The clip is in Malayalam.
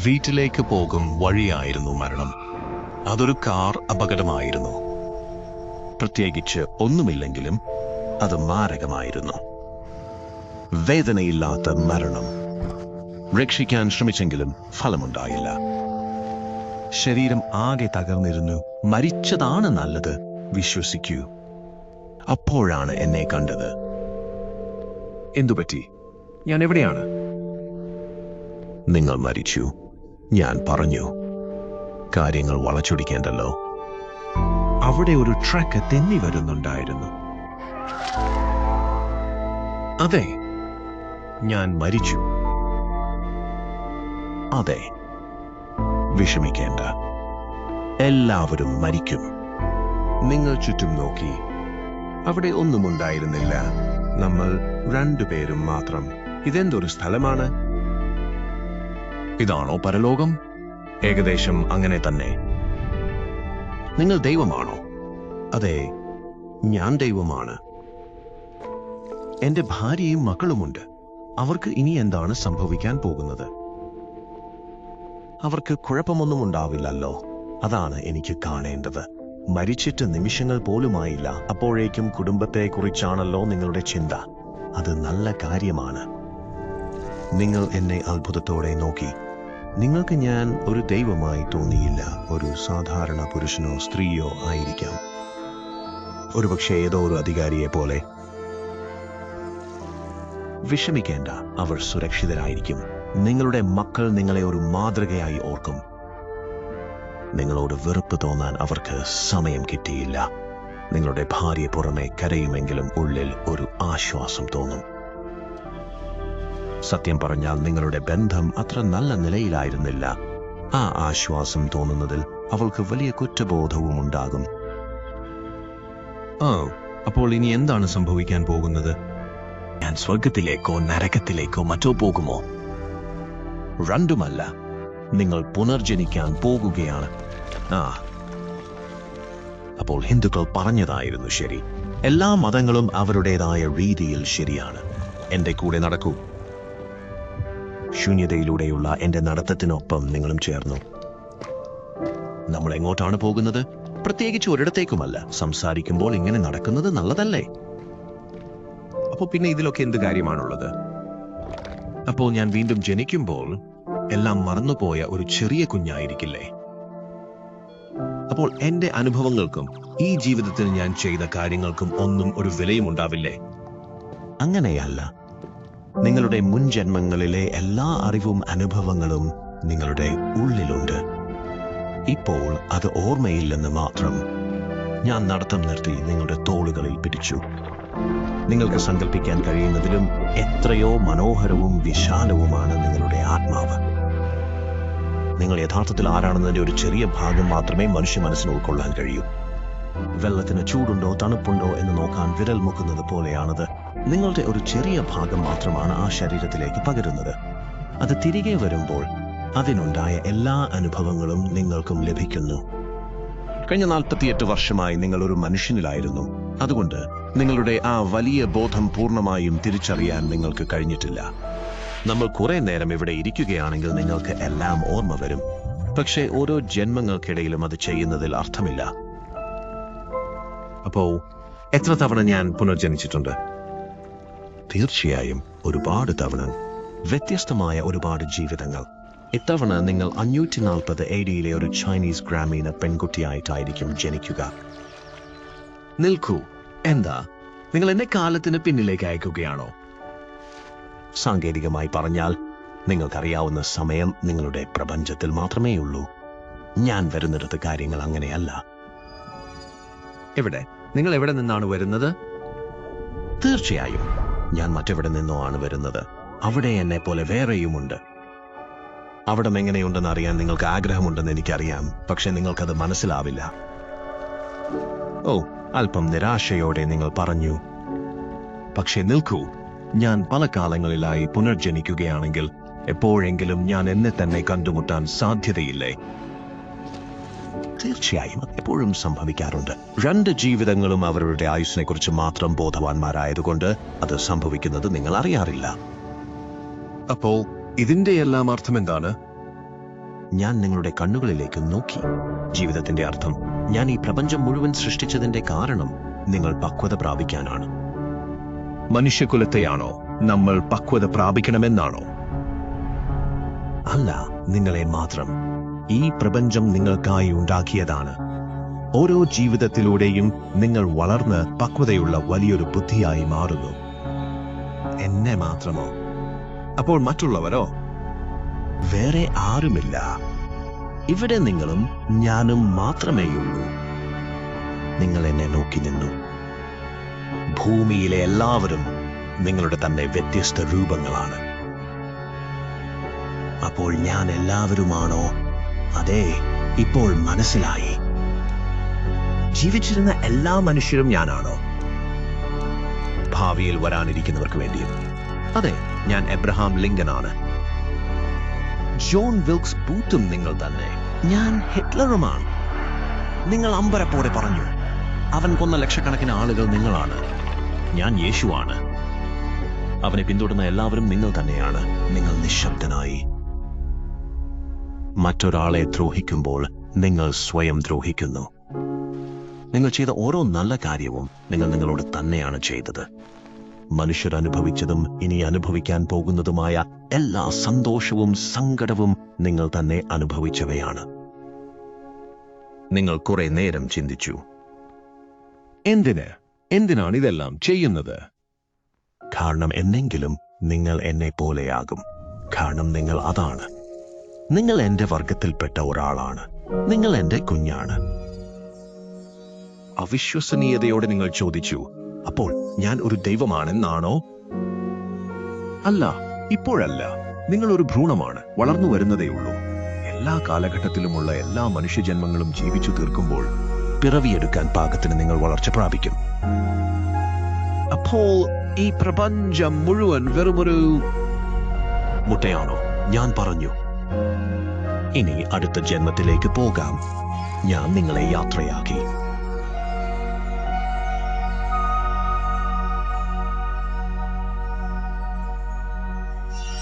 വീട്ടിലേക്ക് പോകും വഴിയായിരുന്നു മരണം. അതൊരു കാർ അപകടമായിരുന്നു. പ്രത്യേകിച്ച് ഒന്നുമില്ലെങ്കിലും അത് മാരകമായിരുന്നു. വേദനയില്ലാത്ത മരണം. രക്ഷിക്കാൻ ശ്രമിച്ചെങ്കിലും ഫലമുണ്ടായില്ല. ശരീരം ആകെ തകർന്നിരുന്നു. മരിച്ചതാണ് നല്ലത്, വിശ്വസിക്കൂ. അപ്പോഴാണ് എന്നെ കണ്ടത്. എന്തുപറ്റി? ഞാൻ എവിടെയാണ്? നിങ്ങൾ മരിച്ചു. ഞാൻ പറഞ്ഞു. കാര്യങ്ങൾ വളച്ചൊടിക്കേണ്ടല്ലോ. അവിടെ ഒരു ട്രക്ക് തെന്നി വരുന്നുണ്ടായിരുന്നു. അതെ, ഞാൻ മരിച്ചു. അതെ. വിഷമിക്കേണ്ട, എല്ലാവരും മരിക്കും. നിങ്ങൾ ചുറ്റും നോക്കി. അവിടെ ഒന്നും ഉണ്ടായിരുന്നില്ല. നമ്മൾ രണ്ടുപേരും മാത്രം. ഇതെന്തൊരു സ്ഥലമാണ്? ഇതാണോ പരലോകം? ഏകദേശം അങ്ങനെ തന്നെ. നിങ്ങൾ ദൈവമാണോ? അതെ, ഞാൻ ദൈവമാണ്. എന്റെ ഭാര്യയും മക്കളുമുണ്ട്. അവർക്ക് ഇനി എന്താണ് സംഭവിക്കാൻ പോകുന്നത്? അവർക്ക് കുഴപ്പമൊന്നും ഉണ്ടാവില്ലല്ലോ. അതാണ് എനിക്ക് കാണേണ്ടത്. മരിച്ചിട്ട് നിമിഷങ്ങൾ പോലുമായില്ല, അപ്പോഴേക്കും കുടുംബത്തെക്കുറിച്ചാണല്ലോ നിങ്ങളുടെ ചിന്ത. അത് നല്ല കാര്യമാണ്. നിങ്ങൾ എന്നെ അത്ഭുതത്തോടെ നോക്കി. നിങ്ങൾക്ക് ഞാൻ ഒരു ദൈവമായി തോന്നിയില്ല. ഒരു സാധാരണ പുരുഷനോ സ്ത്രീയോ ആയിരിക്കാം. ഒരുപക്ഷെ ഏതോ ഒരു അധികാരിയെ പോലെ. വിഷമിക്കേണ്ട, അവർ സുരക്ഷിതരായിരിക്കും. നിങ്ങളുടെ മക്കൾ നിങ്ങളെ ഒരു മാതൃകയായി ഓർക്കും. നിങ്ങളോട് വെറുപ്പ് തോന്നാൻ അവർക്ക് സമയം കിട്ടിയില്ല. നിങ്ങളുടെ ഭാര്യ പുറമെ കരയുമെങ്കിലും ഉള്ളിൽ ഒരു ആശ്വാസം തോന്നും. സത്യം പറഞ്ഞാൽ നിങ്ങളുടെ ബന്ധം അത്ര നല്ല നിലയിലായിരുന്നില്ല. ആ ആശ്വാസം തോന്നുന്നതിൽ അവൾക്ക് വലിയ കുറ്റബോധവും ഉണ്ടാകും. അപ്പോൾ ഇനി എന്താണ് സംഭവിക്കാൻ പോകുന്നത്? ഞാൻ സ്വർഗത്തിലേക്കോ നരകത്തിലേക്കോ മറ്റോ പോകുമോ? രണ്ടുമല്ല, നിങ്ങൾ പുനർജനിക്കാൻ പോകുകയാണ്. അപ്പോൾ ഹിന്ദുക്കൾ പറഞ്ഞതായിരുന്നു ശരി. എല്ലാ മതങ്ങളും അവരുടേതായ രീതിയിൽ ശരിയാണ്. എന്റെ കൂടെ നടക്കൂ. ശൂന്യതയിലൂടെയുള്ള എന്റെ നടത്തത്തിനൊപ്പം നിങ്ങളും ചേർന്നു. നമ്മൾ എങ്ങോട്ടാണ് പോകുന്നത്? പ്രത്യേകിച്ച് ഒരിടത്തേക്കുമല്ല. സംസാരിക്കുമ്പോൾ ഇങ്ങനെ നടക്കുന്നത് നല്ലതല്ലേ? അപ്പൊ പിന്നെ ഇതിലൊക്കെ എന്ത് കാര്യമാണുള്ളത്? അപ്പോൾ ഞാൻ വീണ്ടും ജനിക്കുമ്പോൾ എല്ലാം മറന്നുപോയ ഒരു ചെറിയ കുഞ്ഞായിരിക്കില്ലേ? അപ്പോൾ എന്റെ അനുഭവങ്ങൾക്കും ഈ ജീവിതത്തിൽ ഞാൻ ചെയ്ത കാര്യങ്ങൾക്കും ഒന്നും ഒരു വിലയും ഉണ്ടാവില്ലേ? അങ്ങനെയല്ല. നിങ്ങളുടെ മുൻ ജന്മങ്ങളിലെ എല്ലാ അറിവും അനുഭവങ്ങളും നിങ്ങളുടെ ഉള്ളിലുണ്ട്. ഇപ്പോൾ അത് ഓർമ്മയില്ലെന്ന് മാത്രം. ഞാൻ നടത്തം നിർത്തി നിങ്ങളുടെ തോളുകളിൽ പിടിച്ചു. നിങ്ങൾക്ക് സങ്കല്പിക്കാൻ കഴിയുന്നതിലും എത്രയോ മനോഹരവും വിശാലവുമാണ് നിങ്ങളുടെ ആത്മാവ്. നിങ്ങൾ യഥാർത്ഥത്തിൽ ആരാണെന്നതിന്റെ ഒരു ചെറിയ ഭാഗം മാത്രമേ മനുഷ്യ മനസ്സിന് ഉൾക്കൊള്ളാൻ കഴിയൂ. വെള്ളത്തിന് ചൂടുണ്ടോ തണുപ്പുണ്ടോ എന്ന് നോക്കാൻ വിരൽ മുക്കുന്നത് പോലെയാണത്. നിങ്ങളുടെ ഒരു ചെറിയ ഭാഗം മാത്രമാണ് ആ ശരീരത്തിലേക്ക് പകരുന്നത്. അത് തിരികെ വരുമ്പോൾ അതിനുണ്ടായ എല്ലാ അനുഭവങ്ങളും നിങ്ങൾക്കും ലഭിക്കുന്നു. കഴിഞ്ഞ 48 വർഷമായി നിങ്ങൾ ഒരു മനുഷ്യനിലായിരുന്നു. അതുകൊണ്ട് നിങ്ങളുടെ ആ വലിയ ബോധം പൂർണ്ണമായും തിരിച്ചറിയാൻ നിങ്ങൾക്ക് കഴിഞ്ഞിട്ടില്ല. നമ്മൾ കുറെ നേരം ഇവിടെ ഇരിക്കുകയാണെങ്കിൽ നിങ്ങൾക്ക് എല്ലാം ഓർമ്മ വരും. പക്ഷേ ഓരോ ജന്മങ്ങൾക്കിടയിലും അത് ചെയ്യുന്നതിൽ അർത്ഥമില്ല. അപ്പോ എത്ര തവണ ഞാൻ പുനർജനിച്ചിട്ടുണ്ട്? തീർച്ചയായും ഒരുപാട് തവണ. വ്യത്യസ്തമായ ഒരുപാട് ജീവിതങ്ങൾ. ഇത്തവണ നിങ്ങൾ 540 AD ഒരു ചൈനീസ് ഗ്രാമീണ പെൺകുട്ടിയായിട്ടായിരിക്കും ജനിക്കുക. നിൽക്കൂ. എന്താ, നിങ്ങൾ എന്നെ കാലത്തിന് പിന്നിലേക്ക് അയക്കുകയാണോ? സാങ്കേതികമായി പറഞ്ഞാൽ നിങ്ങൾക്കറിയാവുന്ന സമയം നിങ്ങളുടെ പ്രപഞ്ചത്തിൽ മാത്രമേ ഉള്ളൂ. ഞാൻ വരുന്നിടത്ത് കാര്യങ്ങൾ അങ്ങനെയല്ല. എവിടെ? നിങ്ങൾ എവിടെ നിന്നാണ് വരുന്നത്? തീർച്ചയായും ഞാൻ മറ്റെവിടെ നിന്നോ ആണ് വരുന്നത്. അവിടെ എന്നെ പോലെ വേറെയുമുണ്ട്. അവിടം എങ്ങനെയുണ്ടെന്ന് അറിയാൻ നിങ്ങൾക്ക് ആഗ്രഹമുണ്ടെന്ന് എനിക്കറിയാം. പക്ഷെ നിങ്ങൾക്കത് മനസ്സിലാവില്ല. ഓ, അല്പം നിരാശയോടെ നിങ്ങൾ പറഞ്ഞു. പക്ഷെ നിൽക്കൂ. ഞാൻ പല കാലങ്ങളിലായി പുനർജനിക്കുകയാണെങ്കിൽ എപ്പോഴെങ്കിലും ഞാൻ എന്നെ തന്നെ കണ്ടുമുട്ടാൻ സാധ്യതയില്ലേ? തീർച്ചയായും എപ്പോഴും സംഭവിക്കാറുണ്ട്. 2 ജീവിതങ്ങളും അവരുടെ ആയുസ്സിനെ കുറിച്ച് മാത്രം ബോധവാന്മാരായതുകൊണ്ട് അത് സംഭവിക്കുന്നത് നിങ്ങൾ അറിയാറില്ല. അപ്പോൾ ഇതിന്റെ എല്ലാം അർത്ഥം എന്താണ്? ഞാൻ നിങ്ങളുടെ കണ്ണുകളിലേക്ക് നോക്കി. ജീവിതത്തിന്റെ അർത്ഥം, ഞാൻ ഈ പ്രപഞ്ചം മുഴുവൻ സൃഷ്ടിച്ചതിന്റെ കാരണം നിങ്ങൾ പക്വത പ്രാപിക്കാനാണ്. മനുഷ്യകുലത്തെയാണോ നമ്മൾ പക്വത പ്രാപിക്കണമെന്നാണോ? അല്ല, നിങ്ങളെ മാത്രം. ഈ പ്രപഞ്ചം നിങ്ങൾക്കായി ഉണ്ടാക്കിയതാണ്. ഓരോ ജീവിതത്തിലൂടെയും നിങ്ങൾ വളർന്ന് പക്വതയുള്ള വലിയൊരു ബുദ്ധിയായി മാറുന്നു. എന്നെ മാത്രമോ? അപ്പോൾ മറ്റുള്ളവരോ? വേറെ ആരുമില്ല. ഇവിടെ നിങ്ങളും ഞാനും മാത്രമേയുള്ളൂ. നിങ്ങൾ എന്നെ നോക്കി നിന്നു. ഭൂമിയിലെ എല്ലാവരും നിങ്ങളുടെ തന്നെ വ്യത്യസ്ത രൂപങ്ങളാണ്. അപ്പോൾ ഞാൻ എല്ലാവരുമാണോ? അതെ, ഇപ്പോൾ മനസ്സിലായി. ജീവിച്ചിരുന്ന എല്ലാ മനുഷ്യരും ഞാനാണോ? ഭാവിയിൽ വരാനിരിക്കുന്നവർക്ക് വേണ്ടിയും. അതെ, ഞാൻ എബ്രഹാം ലിങ്കൻ ആണ്. ജോൺ വിൽക്സ് ബൂത്തും നിങ്ങൾ തന്നെ. ഞാൻ ഹിറ്റ്ലറുമാണ്. നിങ്ങൾ അമ്പരപ്പോടെ പറഞ്ഞു. അവൻ കൊന്ന ലക്ഷക്കണക്കിന് ആളുകൾ നിങ്ങളാണ്. ഞാൻ യേശുവാണ്. അവനെ പിന്തുടർന്ന എല്ലാവരും നിങ്ങൾ തന്നെയാണ്. നിങ്ങൾ നിശബ്ദനായി. മറ്റൊരാളെ ദ്രോഹിക്കുമ്പോൾ നിങ്ങൾ സ്വയം ദ്രോഹിക്കുന്നു. നിങ്ങൾ ചെയ്ത ഓരോ നല്ല കാര്യവും നിങ്ങൾ നിങ്ങളോട് തന്നെയാണ് ചെയ്തത്. മനുഷ്യർ അനുഭവിച്ചതും ഇനി അനുഭവിക്കാൻ പോകുന്നതുമായ എല്ലാ സന്തോഷവും സങ്കടവും നിങ്ങൾ തന്നെ അനുഭവിച്ചവയാണ്. നിങ്ങൾ കുറെ നേരം ചിന്തിച്ചു. എന്തിനാണ് ഇതെല്ലാം ചെയ്യുന്നത്? കാരണം എന്നെങ്കിലും നിങ്ങൾ എന്നെ പോലെയാകും. കാരണം നിങ്ങൾ അതാണ്. നിങ്ങൾ എന്റെ വർഗത്തിൽപ്പെട്ട ഒരാളാണ്. നിങ്ങൾ എന്റെ കുഞ്ഞാണ്. അവിശ്വസനീയതയോടെ നിങ്ങൾ ചോദിച്ചു, അപ്പോൾ ഞാൻ ഒരു ദൈവമാണെന്നാണോ? അല്ല, ഇപ്പോഴല്ല. നിങ്ങൾ ഒരു ഭ്രൂണമാണ്, വളർന്നു വരുന്നതേയുള്ളൂ. എല്ലാ കാലഘട്ടത്തിലുമുള്ള എല്ലാ മനുഷ്യജന്മങ്ങളും ജീവിച്ചു തീർക്കുമ്പോൾ പിറവിയെടുക്കാൻ പാകത്തിന് നിങ്ങൾ വളർച്ച പ്രാപിക്കും. അപ്പോൾ ഈ പ്രപഞ്ചം മുഴുവൻ വെറുമൊരു മുട്ടയാണോ? ഞാൻ പറഞ്ഞു, ഇനി അടുത്ത ജന്മത്തിലേക്ക് പോകാം. ഞാൻ നിങ്ങളെ യാത്രയാക്കി.